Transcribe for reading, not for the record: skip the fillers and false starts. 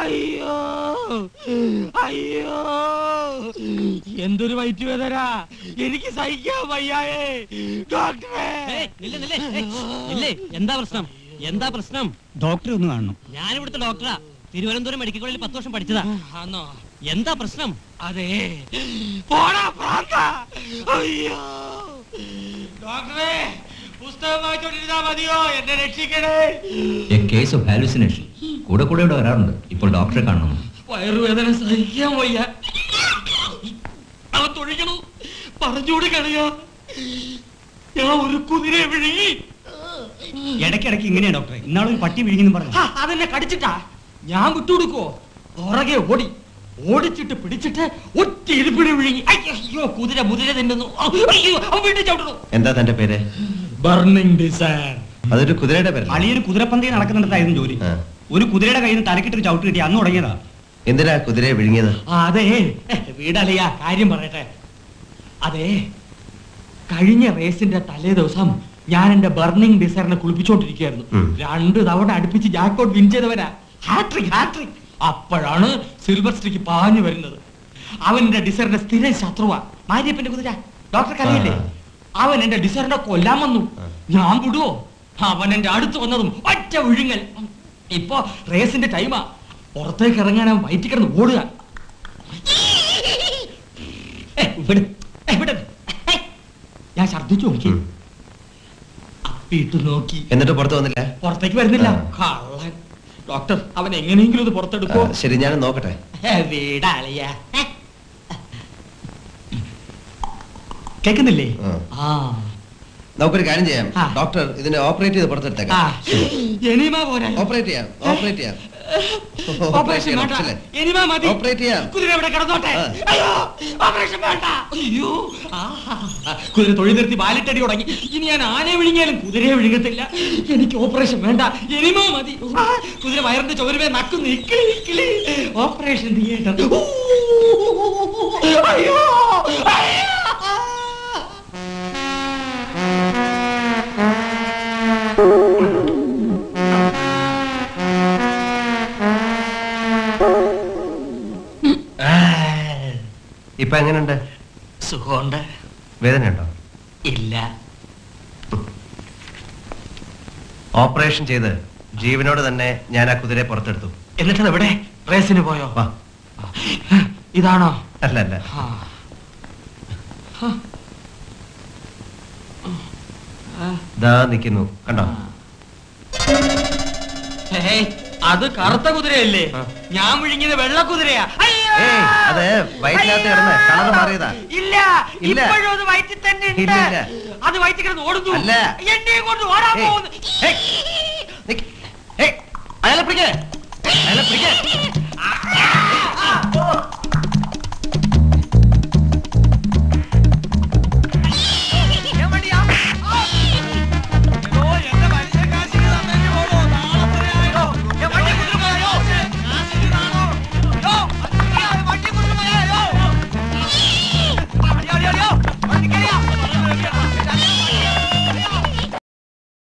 അയ്യോ അയ്യോ, എന്തൊരു വയറ്റ് വേദന, എനിക്ക് സഹിക്കാൻ വയ്യായേ ഡോക്ടറെ. എന്താ പ്രശ്നം? എന്താ പ്രശ്നം? ഡോക്ടറെ ഒന്ന് കാണണം. ഞാനിവിടുത്തെ ഡോക്ടറാ, തിരുവനന്തപുരം മെഡിക്കൽ കോളേജിൽ 10 വർഷം പഠിച്ചതാ. ആണോ? എന്താ പ്രശ്നം? അതെ, പോടാ പ്രാന്ത. അയ്യോ ഡോക്ടറെ, പുസ്തകം വായിച്ചോണ്ടിരുന്നാ മതിയോ? എന്നെ രക്ഷിക്കണേ. കേസ് ഓഫ് ഹാലുസിനേഷൻ കൂടെ കൂടെ ഇവിടെ വരാറുണ്ട്. ഇപ്പോൾ ഡോക്ടറെ കാണണം. വയറുവേദന സഹിക്കാൻ വയ്യ. അവൻ തൊഴിക്കണു, പറഞ്ഞുകൂടി കളിയാ. ഞാൻ ഒരു കുതിരയെ വിഴുങ്ങി. ഇടയ്ക്കിടയ്ക്ക് ഇങ്ങനെയാ ഡോക്ടറെ. ഇന്നാളൊരു പട്ടി വിഴുങ്ങിന്ന് പറഞ്ഞു. അതെന്നെ കടിച്ചിട്ടാ. ഞാൻ വിട്ടുകൊടുക്കോ? പുറകെ ഓടി, ഓടിച്ചിട്ട് പിടിച്ചിട്ട് ഒറ്റ ഇരിപ്പിടി വിഴുങ്ങി. അയ്യോ, കുതിര മുതിര തിന്നുന്നു. അയ്യോ, അവൻ വീട്ടിൽ ചവിട്ടുന്നു. എന്താ തന്റെ പേര്? Burning desire. അതൊരു കുതിരയുടെ പേര്. അളിയൊരു കുതിരപ്പന്തയിൽ നടക്കുന്നിടത്തായിരുന്നു ജോലി. ഒരു കുതിരയുടെ കയ്യിൽ നിന്ന് തലക്കിട്ടൊരു ചവിട്ട് കിട്ടി. അന്ന് തുടങ്ങിയതാ. എന്തിനാ കുതിരയെ വിഴുങ്ങിയത്? അതെ, വീടളിയാ, കാര്യം പറയട്ടെ. അതെ, കഴിഞ്ഞ റേസിന്റെ തലേ ദിവസം ഞാൻ എന്റെ ബർണിംഗ് ഡിസയറിനെ കുളിപ്പിച്ചോണ്ടിരിക്കുകയായിരുന്നു. 2 തവണ അടുപ്പിച്ച് ജാക്ക്പോട്ട് വിൻ ചെയ്തവനാ. Hat trick hat trick. അപ്പോഴാണ് സിൽവർ സ്ട്രീക്ക് പാഞ്ഞു വരുന്നത്. അവൻ എന്റെ ഡിസയറിന്റെ സ്ഥിരം ശത്രുവാ. മാരിയപ്പന്റെ കുതിര, ഡോക്ടർക്ക് അറിയില്ലേ? അവൻ എന്റെ ഡിസയറിനെ കൊല്ലാൻ വന്നു. ഞാൻ വിടുവോ? അവൻ എന്റെ അടുത്ത് വന്നതും ഒറ്റ വിഴുങ്ങൽ. ഇപ്പൊ റേസിന്റെ ടൈമാ. പുറത്തേക്ക് ഇറങ്ങാൻ അവൻ വയറ്റി കിടന്ന് ഓടുക. ഞാൻ ഛർദ്ദിച്ചു നോക്കി, അപ്പിട്ട് നോക്കി, എന്നിട്ട് പുറത്ത് വന്നില്ല. പുറത്തേക്ക് വരുന്നില്ല. കള്ളൻ. ഡോക്ടർ, അവൻ എങ്ങനെയെങ്കിലും ഇത് പുറത്തെടുക്കോ? ശരി, ഞാൻ നോക്കട്ടെ. വീടാളിയ കേക്കുന്നില്ലേ? നമുക്കൊരു കാര്യം ചെയ്യാം. ഡോക്ടർ ഇതിനെ ഓപ്പറേറ്റ് ചെയ്ത് പുറത്തെടുത്തേക്കാം. ഓപ്പറേറ്റ് ചെയ്യാം, ഓപ്പറേറ്റ് ചെയ്യാം. കുതിര തൊഴിൽ നിർത്തി വാലിട്ടടി തുടങ്ങി. ഇനി ഞാൻ ആനയെ വിഴുങ്ങിയാലും കുതിരയെ വിഴുങ്ങത്തില്ല. എനിക്ക് ഓപ്പറേഷൻ വേണ്ട, എനിമ മതി. കുതിര വയറിന്റെ ചോരുവേ നക്കുന്നു. ഇക്കിളി ഇക്കിളി. Operation theatre. അയ്യോ ഇപ്പൊ എങ്ങനെയുണ്ട്? സുഖമുണ്ട്. വേദനയുണ്ടോ? ഇല്ല. ഓപ്പറേഷൻ ചെയ്ത് ജീവനോട് തന്നെ ഞാൻ ആ കുതിരയെ പുറത്തെടുത്തു. എന്നിട്ട് എവിടെ? റേസിന് പോയോ? ഇതാണോ? അല്ല അല്ല, ദാ നിൽക്കുന്നു, കണ്ടോ? അത് കറുത്ത കുതിരയല്ലേ? ഞാൻ വിഴുങ്ങിയത് വെള്ള കുതിരയാ. അത് വയറ്റിനകത്ത് കിടന്ന് കളർ മാറിയതാ. ഇല്ല, ഇപ്പോഴും അത് വയറ്റിൽ തന്നെ ഉണ്ട്. അത് വയറ്റിൽ കിടന്ന് ഓടുന്നു. എന്നെ കൊണ്ട് ഓടാൻ പോകുന്നു. അയാളെ പിടിക്കേ, അയാളെ പിടിക്കേ.